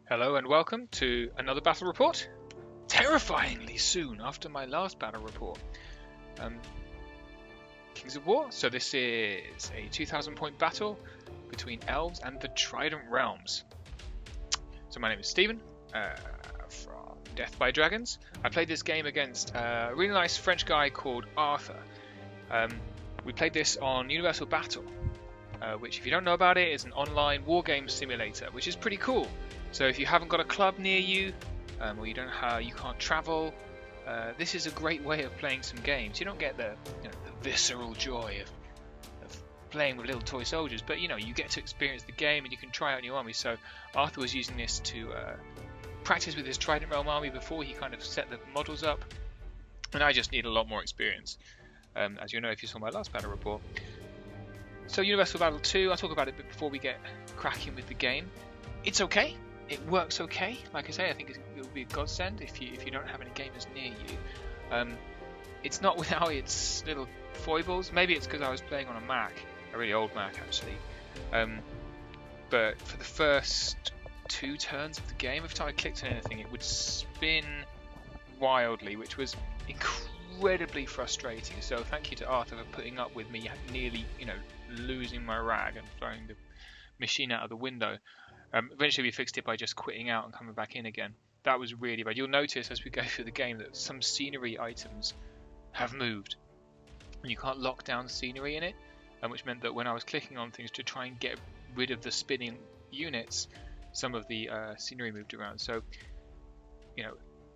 Hello and welcome to another battle report. Terrifyingly soon after my last battle report. Kings of War. So this is a 2,000 point battle between Elves and the Trident realms. So my name is Stephen from Death by Dragons. I played this game against a really nice French guy called Arthur. We played this on Universal Battle, which if you don't know about it is an online wargame simulator, which is pretty cool. So if you haven't got a club near you, or you can't travel, this is a great way of playing some games. You don't get the visceral joy of playing with little toy soldiers, but you get to experience the game and you can try out new armies. So Arthur was using this to practice with his Trident realm army before he kind of set the models up, and I just need a lot more experience, as you know if you saw my last battle report. So Universal Battle 2, I'll talk about it a bit before we get cracking with the game. It's okay. It works okay. Like I say, I think it will be a godsend if you don't have any gamers near you. It's not without its little foibles. Maybe it's because I was playing on a Mac, a really old Mac actually. But for the first 2 turns of the game, every time I clicked on anything, it would spin wildly, which was incredibly frustrating. So thank you to Arthur for putting up with me nearly, losing my rag and throwing the machine out of the window. Eventually we fixed it by just quitting out and coming back in again. That was really bad. You'll notice as we go through the game that some scenery items have moved, and you can't lock down scenery in it, which meant that when I was clicking on things to try and get rid of the spinning units, some of the scenery moved around. So,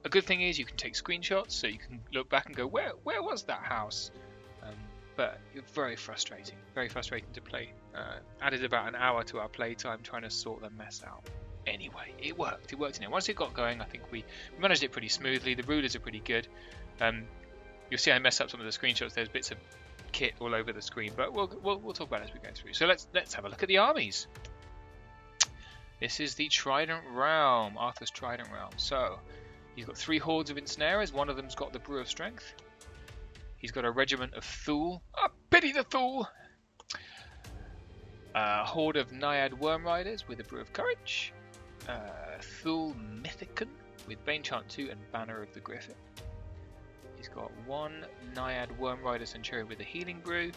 a good thing is you can take screenshots, so you can look back and go, where was that house? But it's very frustrating to play. Added about an hour to our playtime trying to sort the mess out. Anyway, it worked in it. Once it got going, I think we managed it pretty smoothly. The rulers are pretty good. You'll see I messed up some of the screenshots. There's bits of kit all over the screen, but we'll talk about it as we go through. So let's have a look at the armies. This is the Trident realm, Arthur's Trident realm. So he's got 3 hordes of ensnarers. One of them's got the Brew of Strength. He's got a regiment of Thule. Oh, pity the Thule! A horde of Naiad Worm Riders with a Brew of Courage. Thule Mythicon with Banechant 2 and Banner of the Griffin. He's got 1 Naiad Worm Rider Centurion with a Healing Brew,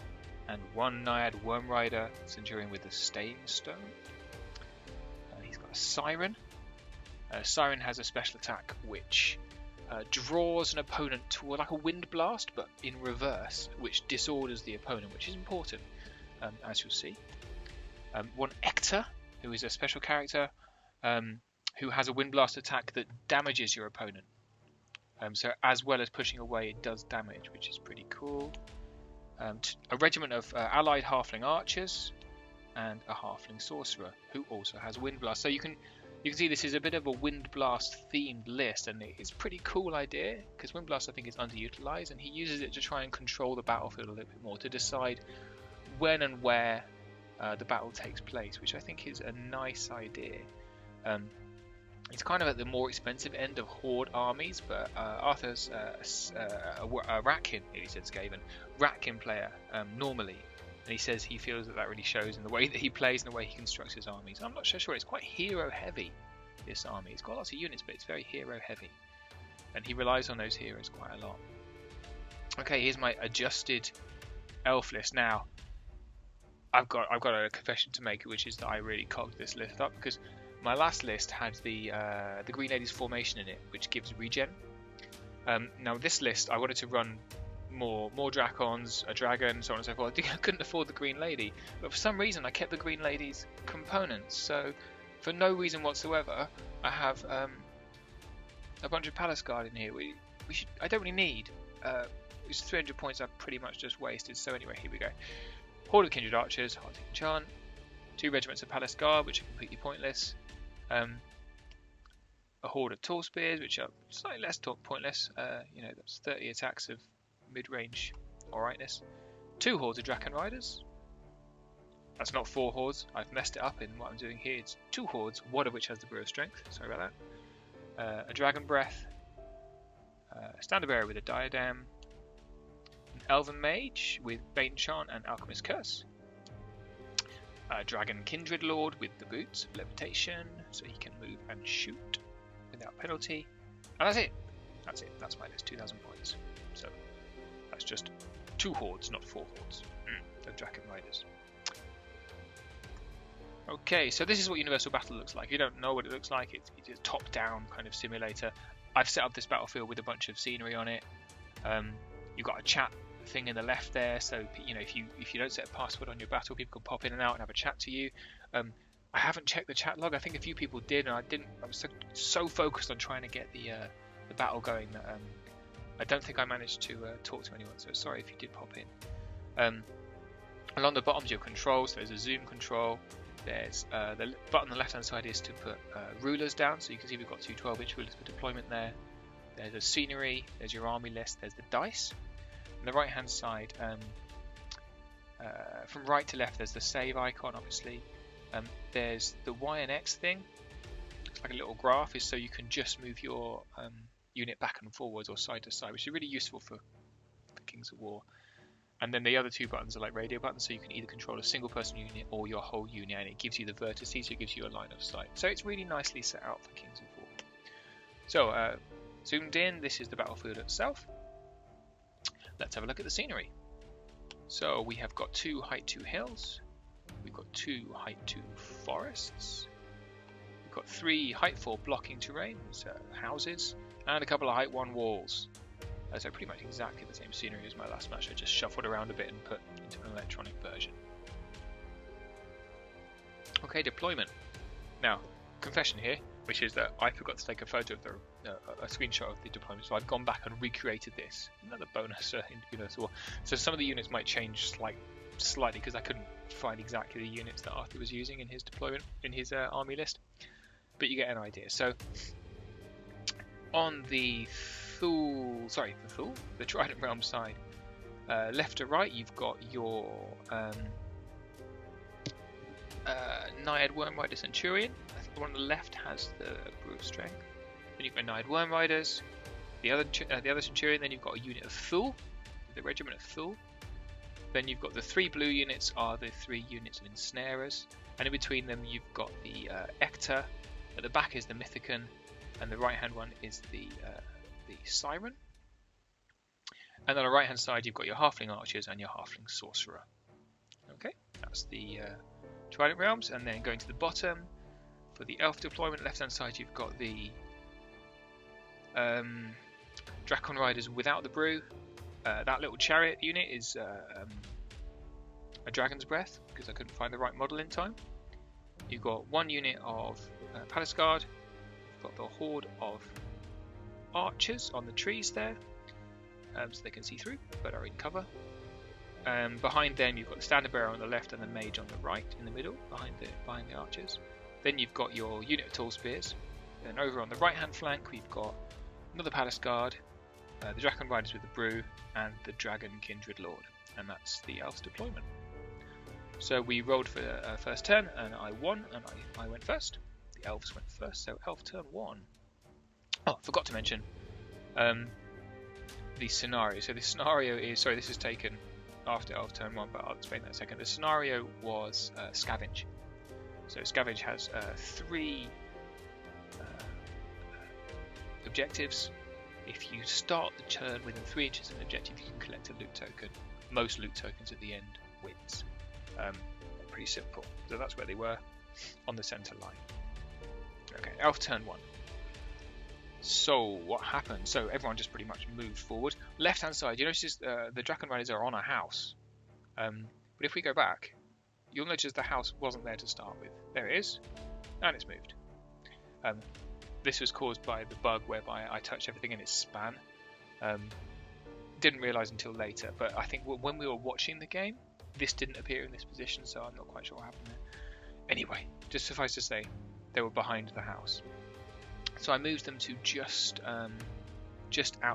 and 1 Naiad Worm Rider Centurion with a Staying Stone. He's got a Siren. Siren has a special attack which draws an opponent toward like a wind blast, but in reverse, which disorders the opponent, which is important, as you'll see. 1 Ector, who is a special character who has a wind blast attack that damages your opponent. So as well as pushing away, it does damage, which is pretty cool. A regiment of allied halfling archers and a halfling sorcerer who also has wind blast. So you can see this is a bit of a Wind Blast themed list, and it's a pretty cool idea because Wind Blast I think is underutilized, and he uses it to try and control the battlefield a little bit more, to decide when and where the battle takes place, which I think is a nice idea. It's kind of at the more expensive end of horde armies, but Arthur's a Ratkin, he said Skaven, Ratkin player normally. And he says he feels that really shows in the way that he plays and the way he constructs his armies. I'm not so sure. It's quite hero heavy, this army. It's got lots of units, but it's very hero heavy. And he relies on those heroes quite a lot. Okay, here's my adjusted elf list. Now, I've got a confession to make, which is that I really cocked this list up because my last list had the Green Lady's formation in it, which gives regen. Now this list, I wanted to run more Dracons, a dragon, so on and so forth. I couldn't afford the Green Lady, but for some reason I kept the Green Lady's components. So for no reason whatsoever, I have a bunch of Palace Guard in here. I don't really need. It's 300 points I've pretty much just wasted. So anyway, here we go. Horde of Kindred Archers, hard to enchant. 2 regiments of Palace Guard, which are completely pointless. A horde of Tall Spears, which are slightly less pointless. That's 30 attacks of mid-range alrightness. 2 hordes of Draken Riders. That's not 4 hordes. I've messed it up in what I'm doing here. It's 2 hordes, one of which has the Brew of Strength. Sorry about that. A Dragon Breath. A Standard Bearer with a Diadem. An Elven Mage with Banechant and Alchemist Curse. Dragon Kindred Lord with the boots of levitation, so he can move and shoot without penalty. And that's it. That's it. That's my list. 2,000 points. So that's just 2 hordes, not 4 hordes of Dragon Riders. Okay, so this is what Universal Battle looks like. If you don't know what it looks like, it's a top-down kind of simulator. I've set up this battlefield with a bunch of scenery on it. You've got a chat thing in the left there, so you know if you don't set a password on your battle, people can pop in and out and have a chat to you. I haven't checked the chat log. I think a few people did, and I didn't. I was so focused on trying to get the battle going that I don't think I managed to talk to anyone. So sorry if you did pop in. Along the bottom's your controls. There's a zoom control. There's the button on the left hand side is to put rulers down, so you can see we've got 2 12-inch rulers for deployment there. There's a scenery, there's your army list, there's the dice. On the right hand side, from right to left, there's the save icon, obviously. There's the Y and X thing. It's like a little graph, is so you can just move your unit back and forwards or side to side, which is really useful for Kings of War. And then the other 2 buttons are like radio buttons, so you can either control a single person unit or your whole unit, and it gives you the vertices, so it gives you a line of sight. So it's really nicely set out for Kings of War. So zoomed in, this is the battlefield itself. Let's have a look at the scenery. So we have got 2 height 2 hills, we've got 2 height 2 forests, we've got 3 height 4 blocking terrains, houses, and a couple of height 1 walls. So pretty much exactly the same scenery as my last match. I just shuffled around a bit and put into an electronic version. Okay, deployment. Now, confession here, which is that I forgot to take a photo of a screenshot of the deployment, so I've gone back and recreated this. Another bonus in Universal War. So some of the units might change slightly because I couldn't find exactly the units that Arthur was using in his deployment in his army list, but you get an idea. So on the the Trident Realm side, left to right, you've got your Naiad Worm Rider Centurion. I think the one on the left has the Brew of Strength. Then you've got Naiad Worm Riders, the other Centurion. Then you've got a unit of Thule, the Regiment of Thule. Then you've got the 3 blue units are the 3 units of Ensnarers, and in between them you've got the Ector. At the back is the Mythicon, and the right hand one is the Siren. And on the right hand side you've got your Halfling Archers and your Halfling Sorcerer. Okay, that's the Trident Realms. And then going to the bottom for the Elf deployment, left hand side you've got the Dracon Riders without the brew. That little chariot unit is a Dragon's Breath, because I couldn't find the right model in time. You've got 1 unit of Palace Guard. You've got the horde of archers on the trees there, so they can see through but are in cover. Behind them you've got the standard bearer on the left and the mage on the right in the middle behind the archers. Then you've got your unit of tall spears. Then over on the right hand flank we've got another Palace Guard, the Dragon Riders with the brew, and the Dragon Kindred Lord, and that's the Elves deployment. So we rolled for first turn and I won, and I went first. The Elves went first, so Elf turn 1. Oh, forgot to mention the scenario. So the scenario is, sorry, this is taken after Elf turn 1, but I'll explain that in a second. The scenario was Scavenge. So Scavenge has 3 objectives. If you start the turn within 3 inches of an objective, you can collect a loot token. Most loot tokens at the end wins. Pretty simple. So that's where they were, on the centre line. Okay, Elf turn 1. So what happened? So everyone just pretty much moved forward. Left hand side, you notice the Dragon Riders are on a house. But if we go back, you'll notice the house wasn't there to start with. There it is, and it's moved. This was caused by the bug whereby I touched everything in its span. Didn't realise until later, but I think when we were watching the game, this didn't appear in this position, so I'm not quite sure what happened there. Anyway, just suffice to say, they were behind the house. So I moved them to just out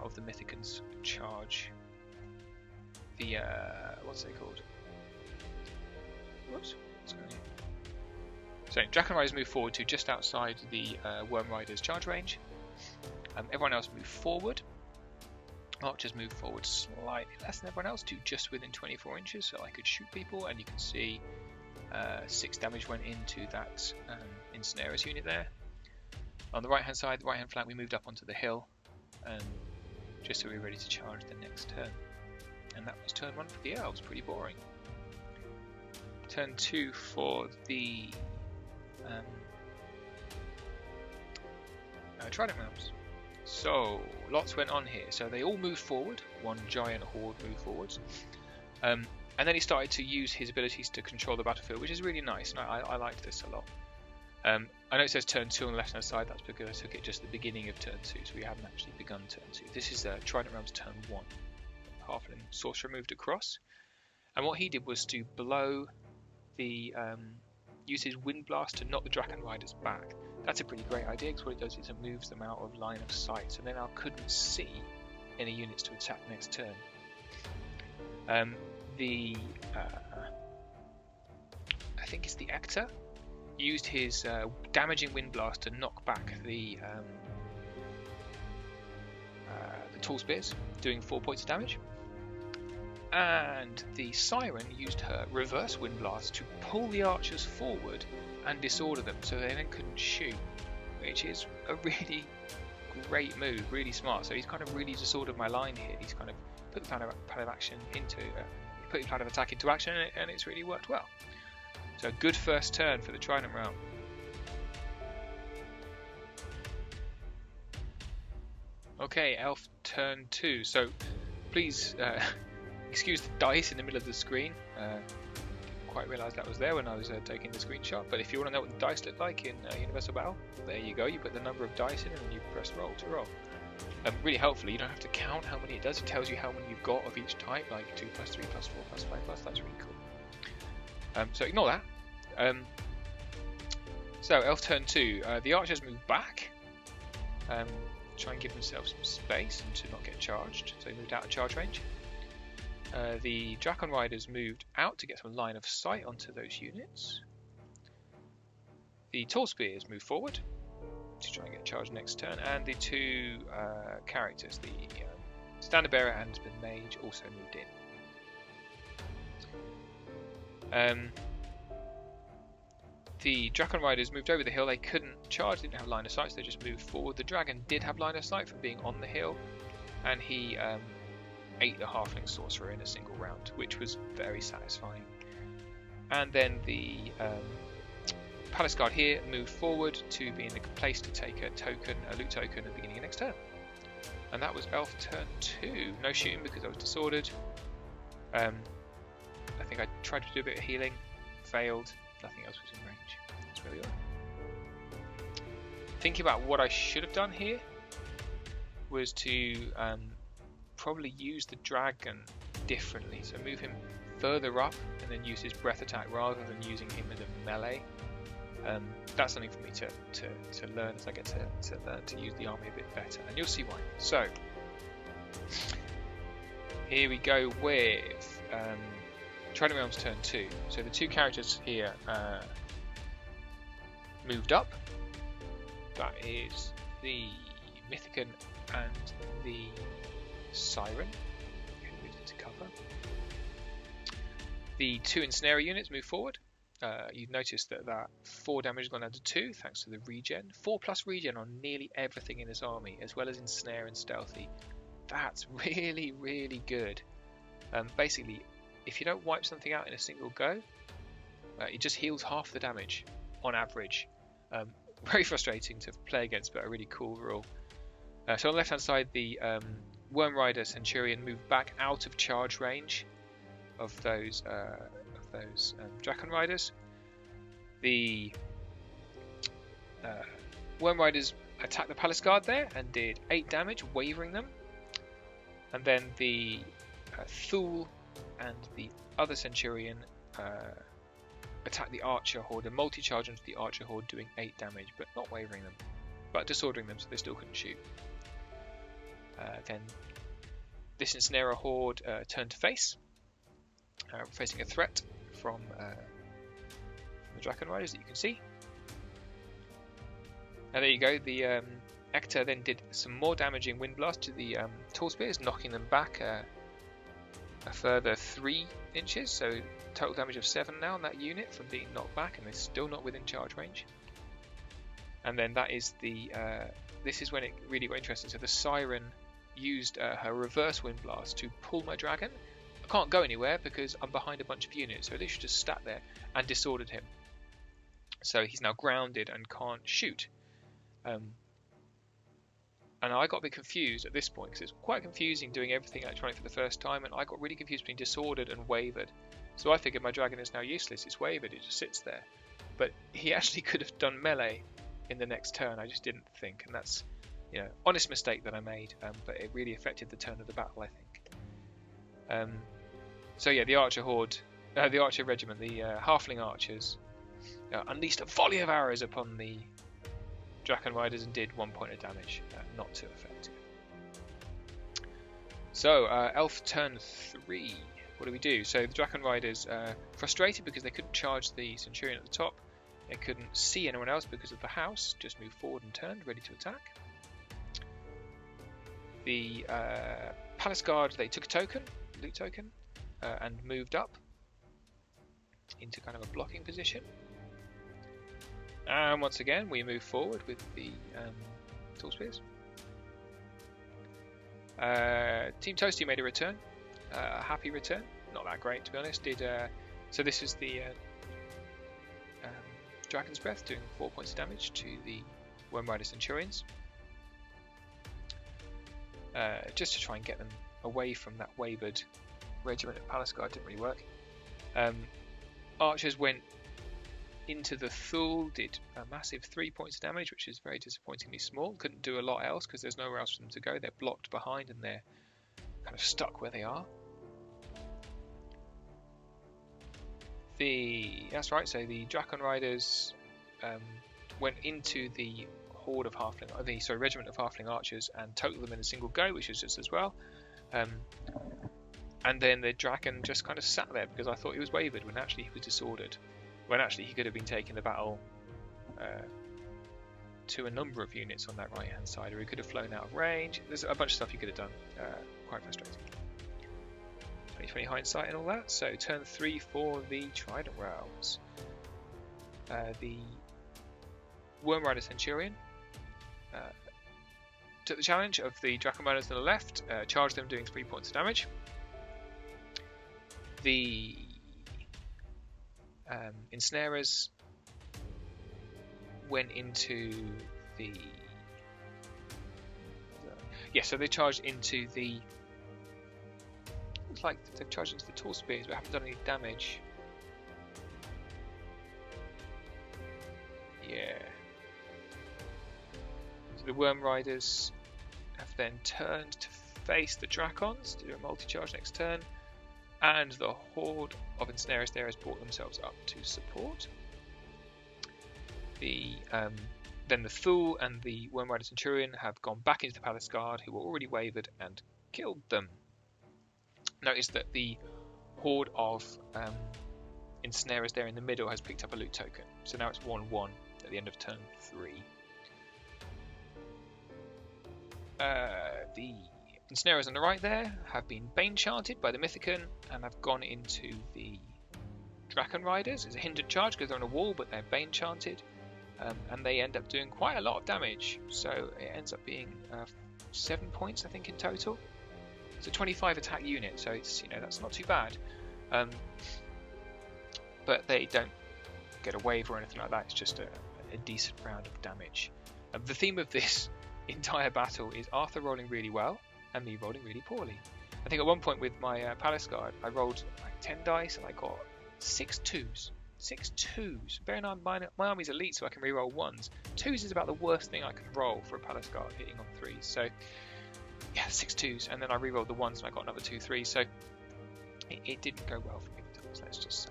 of the Mythicon's charge. The what's it called? Whoops. What's going on here? So Dragon Riders move forward to just outside the Worm Riders charge range. Everyone else moved forward. Archers moved forward slightly less than everyone else to just within 24 inches, so I could shoot people. And you can see 6 damage went into that Ensnarer's unit there. On the right hand side, the right hand flank, we moved up onto the hill, just so we were ready to charge the next turn. And that was turn 1 for the Elves, pretty boring. Turn 2 for the Trident realms. So lots went on here. So they all moved forward. One giant horde moved forwards, and then he started to use his abilities to control the battlefield, which is really nice. And I liked this a lot. I know it says turn 2 on the left hand side. That's because I took it just the beginning of turn 2, so we haven't actually begun turn 2. This is Trident realms turn 1. Halfling sorcerer moved across, and what he did was to blow the use his wind blast to knock the Draken Riders back. That's a pretty great idea, because what it does is it moves them out of line of sight, so they now couldn't see any units to attack next turn. I think it's the Ector used his damaging wind blast to knock back the tall spears, doing 4 points of damage. And the Siren used her reverse wind blast to pull the archers forward and disorder them, so they then couldn't shoot, which is a really great move, really smart. So he's kind of really disordered my line here. He's kind of put the plan of action into, put the plan of attack into action, and it's really worked well. So a good first turn for the Trident realm. Okay, Elf turn 2. So please excuse the dice in the middle of the screen. Didn't quite realise that was there when I was taking the screenshot. But if you want to know what the dice look like in Universal Battle, there you go. You put the number of dice in and then you press roll to roll. Really helpfully, you don't have to count how many it does. It tells you how many you've got of each type, like 2 plus 3 plus 4 plus 5 plus. That's really cool. So ignore that. So Elf turn 2. The archers move back. Try and give themselves some space and to not get charged. So they moved out of charge range. The Draken Riders moved out to get some line of sight onto those units. The Tall Spears moved forward to try and get charged next turn, and the 2 characters, the Standard Bearer and the Mage, also moved in. The Draken Riders moved over the hill. They couldn't charge, didn't have line of sight, so they just moved forward. The Dragon did have line of sight from being on the hill, and he ate the Halfling Sorcerer in a single round, which was very satisfying. And then the Palace Guard here moved forward to be in a place to take a token, a loot token at the beginning of next turn. And that was Elf turn 2. No shooting because I was disordered. I think I tried to do a bit of healing, failed. Nothing else was in range. That's where we are. Thinking about what I should have done here was to probably use the Dragon differently. So move him further up and then use his breath attack rather than using him in a melee. That's something for me to learn as I get to learn to use the army a bit better, and you'll see why. So here we go with Trident Realms turn 2. So the 2 characters here moved up. That is the Mythicon and the Siren, who moved into cover. The 2 Ensnarer units move forward. You've noticed that 4 damage has gone down to 2 thanks to the regen. 4 plus regen on nearly everything in this army, as well as Ensnare and Stealthy. That's really, really good. Basically, if you don't wipe something out in a single go, it just heals half the damage on average. Very frustrating to play against, but a really cool rule. So on the left hand side, the Worm Rider Centurion moved back out of charge range of those Draken Riders. The Worm Riders attacked the Palace Guard there and did 8 damage, wavering them. And then the Thule and the other Centurion attacked the Archer Horde and multi-charge onto the Archer Horde, doing 8 damage, but not wavering them, but disordering them so they still couldn't shoot. Then this Ensnarer Horde turned to face, facing a threat from the Draken Riders that you can see. And there you go, the Ector then did some more damaging Wind Blast to the Tall Spears, knocking them back a further 3 inches, so total damage of 7 now on that unit from being knocked back, and they're still not within charge range. And then that is the this is when it really got interesting. So the Siren used her reverse wind blast to pull my dragon. I can't go anywhere because I'm behind a bunch of units, so it literally just sat there and disordered him. So he's now grounded and can't shoot. And I got a bit confused at this point because it's quite confusing doing everything electronic for the first time, and I got really confused between disordered and wavered. So I figured my dragon is now useless, it's wavered, it just sits there. But he actually could have done melee in the next turn, I just didn't think, and that's, you know, honest mistake that I made, but it really affected the turn of the battle, I think. So yeah, the Archer Horde, the Archer Regiment, the Halfling Archers, unleashed a volley of arrows upon the Draken Riders and did 1 point of damage, not too effective. So, Elf turn 3, what do we do? So the Draken Riders, frustrated because they couldn't charge the Centurion at the top, they couldn't see anyone else because of the house, just moved forward and turned, ready to attack. The Palace Guard, they took a token, loot token, and moved up into kind of a blocking position. And once again, we move forward with the Tall Spears. Team Toasty made a return, a happy return, not that great to be honest. So this is the Dragon's Breath doing 4 points of damage to the Worm Rider Centurions. Just to try and get them away from that wavered regiment of Palace Guard, didn't really work. Archers went into the Thule, did a massive 3 points of damage, which is very disappointingly small. Couldn't do a lot else because there's nowhere else for them to go. They're blocked behind and they're kind of stuck where they are. That's right, so the Draken Riders went into the horde of regiment of Halfling Archers and totaled them in a single go, which is just as well. And then the dragon just kind of sat there because I thought he was wavered when actually he was disordered. When actually he could have been taking the battle to a number of units on that right hand side, or he could have flown out of range. There's a bunch of stuff you could have done. Quite frustrating. 2020 hindsight and all that. So turn 3 for the Trident Realms. The Worm Rider Centurion took the challenge of the Draken Riders to the left, charged them doing 3 points of damage. The Ensnarers went into the... so they charged into the... Looks like they've charged into the Tall Spears but haven't done any damage. Yeah. So the Worm Riders have then turned to face the Drakons to do a multi-charge next turn, and the horde of Ensnarers there has brought themselves up to support. Then the Thule and the Worm Rider Centurion have gone back into the Palace Guard, who were already wavered, and killed them. Notice that the horde of Ensnarers there in the middle has picked up a loot token, so now it's 1-1 at the end of turn 3. The Ensnarers on the right there have been Bane chanted by the Mythicon and have gone into the Draken Riders. It's a hindered charge because they're on a wall, but they're Bane chanted, and they end up doing quite a lot of damage. So it ends up being 7 points, I think, in total. It's a 25 attack unit, so it's, you know, that's not too bad. But they don't get a wave or anything like that. It's just a decent round of damage. The theme of this entire battle is Arthur rolling really well and me rolling really poorly. I think at one point with my Palace Guard, I rolled like 10 dice and I got 6 2s. 6 2s. Bear in mind, my army's elite, so I can reroll 1s. 2s is about the worst thing I can roll for a Palace Guard, hitting on 3s. So yeah, 6 2s, and then I rerolled the 1s and I got another 2 3s. So it didn't go well for me, let's just say.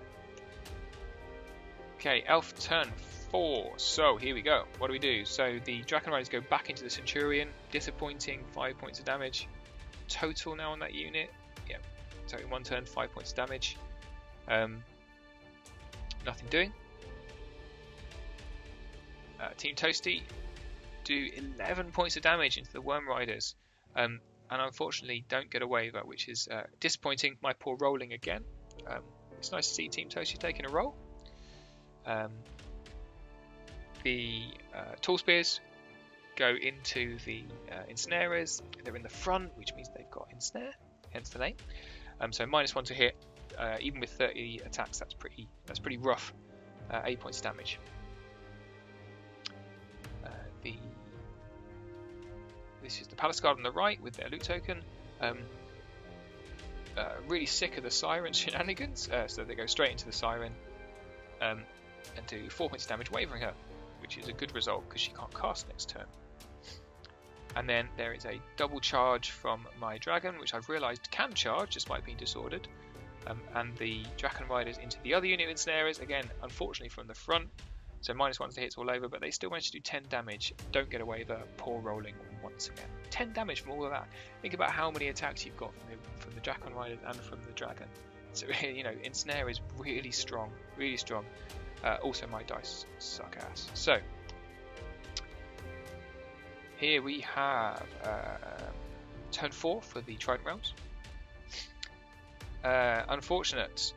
Okay, Elf turn 4. So here we go. What do we do? So the Draken Riders go back into the Centurion. Disappointing, 5 points of damage. Total now on that unit. Yeah. So in one turn, 5 points of damage. Nothing doing. Team Toasty do 11 points of damage into the Worm Riders. and unfortunately don't get a waiver, which is disappointing. My poor rolling again. It's nice to see Team Toasty taking a roll. The Tall Spears go into the ensnarers. They're in the front, which means they've got ensnare, hence the name. So -1 to hit, even with 30 attacks. That's pretty rough. 8 points damage. This is the Palace Guard on the right with their loot token. Really sick of the Siren shenanigans, so they go straight into the Siren and do 4 points damage, wavering her, which is a good result because she can't cast next turn. And then there is a double charge from my dragon, which I've realised can charge despite being disordered. And the Dragon Riders into the other unit ensnarers, again, unfortunately from the front. So -1 to hits all over, but they still manage to do 10 damage. Don't get a waiver, poor rolling once again. 10 damage from all of that. Think about how many attacks you've got from the Dragon Riders and from the Dragon. So, you know, Ensnare is really strong, really strong. Also, my dice suck ass. So, here we have turn 4 for the Trident Realms. Unfortunate.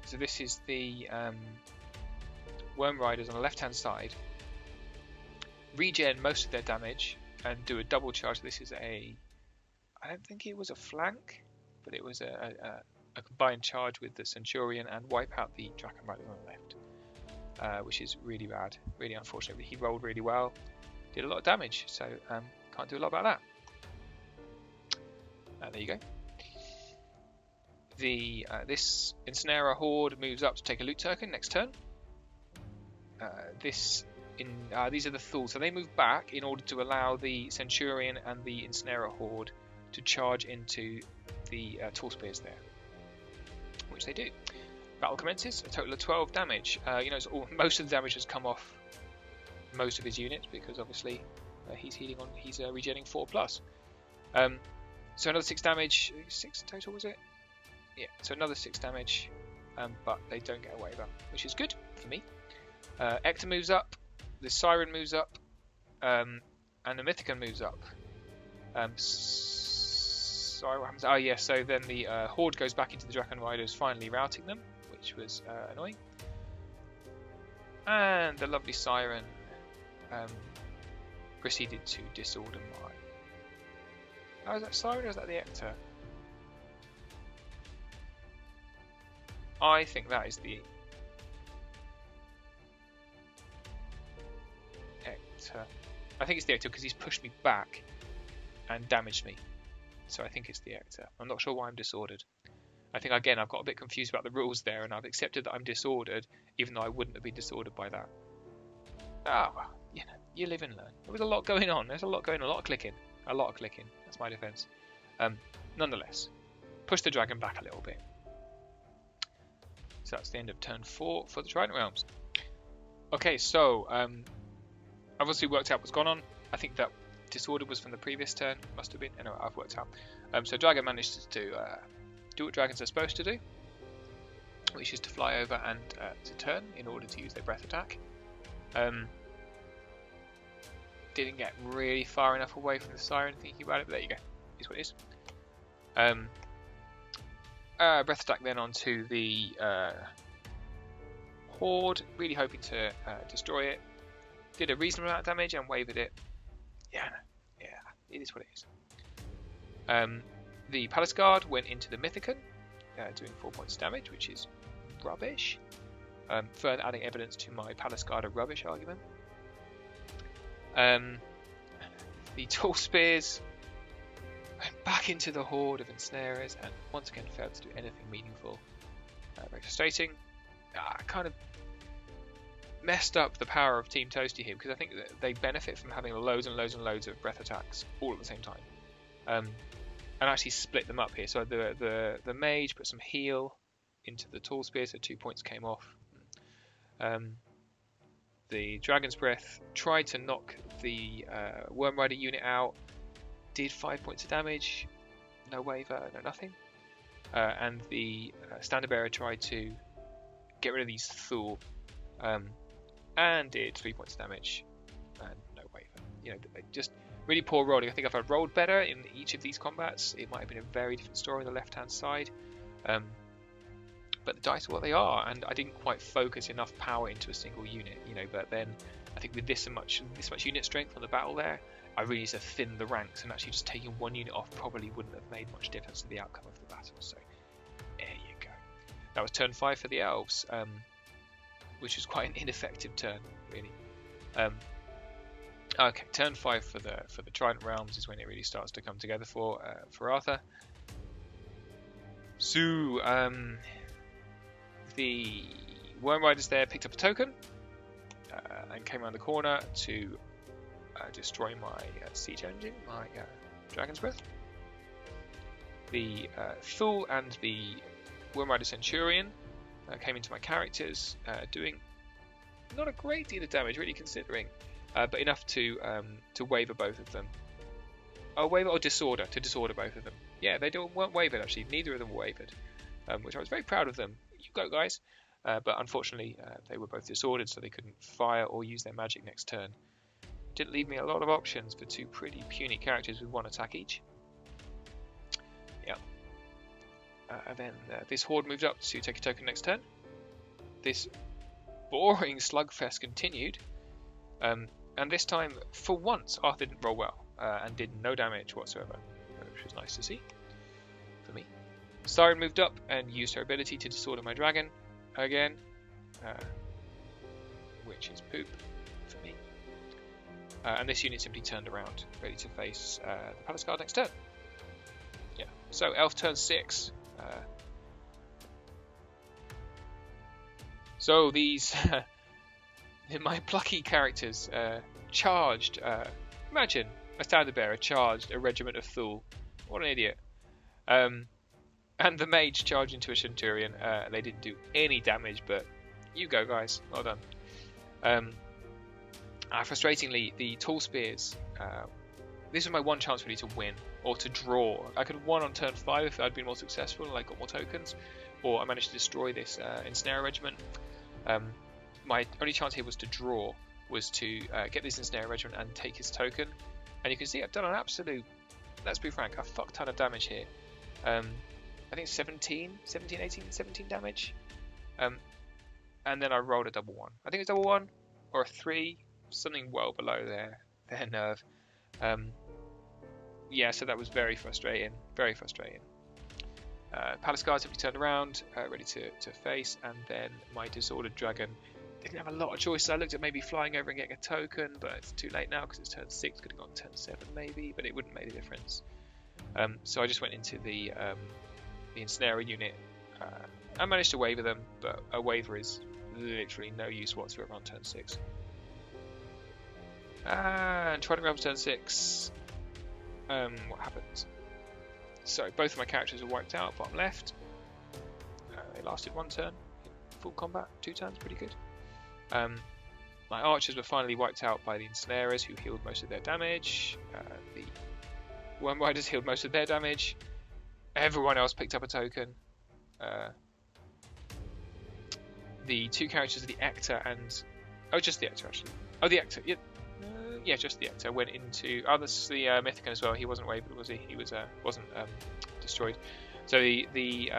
So this is the Worm Riders on the left hand side. Regen most of their damage and do a double charge. This is I don't think it was a flank, but it was a combined charge with the Centurion and wipe out the Dragon Riders on the left, which is really bad, really unfortunate. But he rolled really well, did a lot of damage, so can't do a lot about that. There you go. This Ensnarer Horde moves up to take a loot token next turn. These are the Thule, so they move back in order to allow the Centurion and the Ensnarer Horde to charge into the Tall Spears there, which they do. Battle commences. A total of 12 damage. Most of the damage has come off most of his units because obviously he's regenerating 4+. So another 6 damage. 6 total, was it? Yeah. So another 6 damage, but they don't get a waiver, which is good for me. Ector moves up, the Siren moves up, and the Mythicon moves up. Sorry, what happens? Oh yeah, so then the Horde goes back into the Dragon Riders, finally routing them, which was annoying. And the lovely Siren proceeded to disorder my... Oh, is that Siren or is that the Ector? I think that is the Ector. I think it's the Ector because he's pushed me back and damaged me. So I think it's the Ector. I'm not sure why I'm disordered. I think, again, I've got a bit confused about the rules there, and I've accepted that I'm disordered, even though I wouldn't have been disordered by that. Ah, well, you live and learn. There was a lot going on. There's a lot going on. A lot of clicking. That's my defense. Nonetheless, push the dragon back a little bit. So that's the end of turn 4 for the Trident Realms. Okay, so I've obviously worked out what's gone on. I think that disorder was from the previous turn. Must have been. Anyway, I've worked out. So dragon managed to do what dragons are supposed to do, which is to fly over and to turn in order to use their breath attack. Didn't get really far enough away from the Siren thinking about it, but there you go. Is what it is. Breath attack then onto the Horde, really hoping to destroy it. Did a reasonable amount of damage and wavered it. Yeah, it is what it is. The Palace Guard went into the Mythicon, doing 4 points of damage, which is rubbish. Further adding evidence to my Palace Guard are rubbish argument. The Tall Spears went back into the Horde of Ensnarers and once again failed to do anything meaningful. Very frustrating. Kind of messed up the power of Team Toasty here because I think that they benefit from having loads and loads and loads of breath attacks all at the same time. And actually split them up here. So the Mage put some heal into the Tall Spear, so 2 points came off. The Dragon's Breath tried to knock the Worm Rider unit out, did 5 points of damage, no waiver, no nothing. And the Standard Bearer tried to get rid of these Thule, and did 3 points of damage, and no waiver. They just Really poor rolling. I think if I rolled better in each of these combats, it might have been a very different story on the left-hand side. But the dice are what they are, and I didn't quite focus enough power into a single unit, you know. But then I think with this much unit strength on the battle there, I really need to thin the ranks, and actually just taking one unit off probably wouldn't have made much difference to the outcome of the battle. So there you go. That was turn 5 for the Elves, which was quite an ineffective turn, really. Okay, turn 5 for the Trident realms is when it really starts to come together for Arthur. So the Worm Riders there picked up a token and came around the corner to destroy my siege engine, my Dragon's Breath. The Fool and the Worm Rider Centurion came into my characters, doing not a great deal of damage, really, considering. But enough to waver both of them. Oh, waver or disorder, to disorder both of them. Yeah, they weren't wavered actually, neither of them were wavered, which I was very proud of them. You go, guys. But unfortunately, they were both disordered, so they couldn't fire or use their magic next turn. Didn't leave me a lot of options for two pretty puny characters with one attack each. Yeah. And then this horde moved up to take a token next turn. This boring slugfest continued. And this time, for once, Arthur didn't roll well and did no damage whatsoever, which was nice to see for me. Siren moved up and used her ability to disorder my dragon again, which is poop for me. And this unit simply turned around, ready to face the Palace Guard next turn. Yeah. So Elf turn 6. So these. My plucky characters charged, imagine a standard bearer charged a regiment of Thule. What an idiot. And the mage charged into a centurion. They didn't do any damage, but you go, guys. Well done. Frustratingly, the tall spears, this was my one chance really to win, or to draw. I could have won on turn 5 if I'd been more successful and I got more tokens, or I managed to destroy this Ensnare regiment. My only chance here was to draw, was to get this Ensnare regiment and take his token. And you can see I've done an absolute, let's be frank, a fuck ton of damage here. I think 17 damage. And then I rolled a double 1. I think it's double 1 or a 3, something well below their nerve. Yeah, so that was very frustrating, very frustrating. Palace Guard simply turned around, ready to face, and then my disordered dragon didn't have a lot of choices. I looked at maybe flying over and getting a token, but it's too late now because it's turn 6. Could have gone turn 7 maybe, but it wouldn't make a difference. So I just went into the Ensnare unit. I managed to waver them, but a waver is literally no use whatsoever on turn 6. And Trident Realms turn 6. What happened? So both of my characters were wiped out, bottom left. They lasted 1 turn. Full combat, 2 turns, pretty good. My archers were finally wiped out by the Ensnarers, who healed most of their damage. The Worm Riders healed most of their damage. Everyone else picked up a token. The 2 characters of the Ector and... Oh, just the Ector, actually. Oh, the Ector, yeah. Yeah, just the Ector went into... Oh, this is the Mythicon as well. He wasn't wavered, was he? He was wasn't destroyed. So the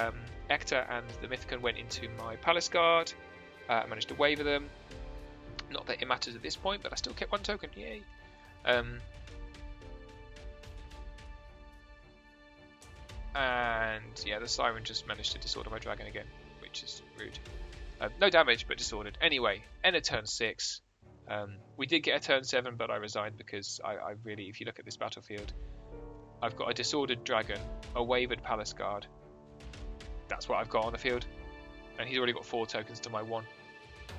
Ector and the Mythicon went into my Palace Guard. I managed to waver them. Not that it matters at this point, but I still kept 1 token. Yay! And yeah, the Siren just managed to disorder my dragon again, which is rude. No damage, but disordered. Anyway, end of turn 6. We did get a turn 7, but I resigned because I really, if you look at this battlefield, I've got a disordered dragon, a wavered Palace Guard. That's what I've got on the field. And he's already got 4 tokens to my 1.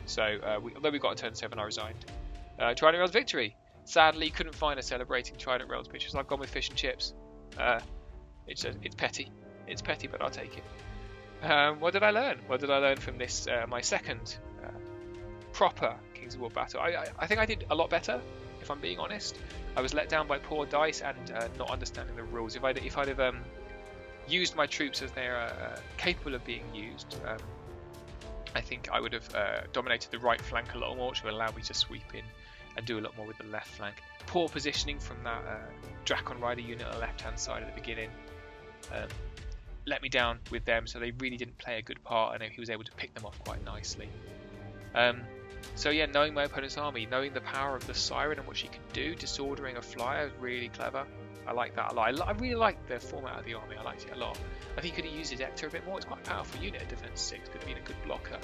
So, although we got a turn 7, I resigned. Trident Rails victory! Sadly, couldn't find a celebrating Trident Rails picture, so I've gone with fish and chips. It's petty. It's petty, but I'll take it. What did I learn? What did I learn from this, my second proper Kings of War battle? I think I did a lot better, if I'm being honest. I was let down by poor dice and not understanding the rules. If I'd have used my troops as they're capable of being used, I think I would have dominated the right flank a lot more, which would allow me to sweep in and do a lot more with the left flank. Poor positioning from that Drakon Rider unit on the left hand side at the beginning. Let me down with them, so they really didn't play a good part, and he was able to pick them off quite nicely. So yeah, knowing my opponent's army, knowing the power of the Siren and what she can do, disordering a flyer is really clever. I like that a lot. I really like the format of the army. I liked it a lot. I think he could have used his Ector a bit more. It's quite a powerful unit at defense 6. Could have been a good blocker.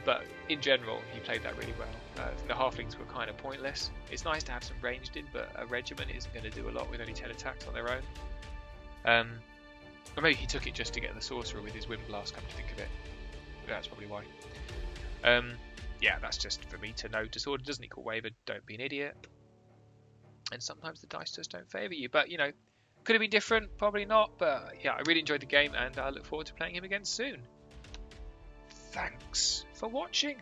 But in general, he played that really well. The halflings were kind of pointless. It's nice to have some ranged in, but a regiment isn't going to do a lot with only 10 attacks on their own. Or maybe he took it just to get the sorcerer with his wind blast, come to think of it. That's probably why. Yeah, that's just for me to know. Disorder doesn't equal waver, don't be an idiot. And sometimes the dice just don't favour you. But, you know, could have been different, probably not. But yeah, I really enjoyed the game, and I look forward to playing him again soon. Thanks for watching.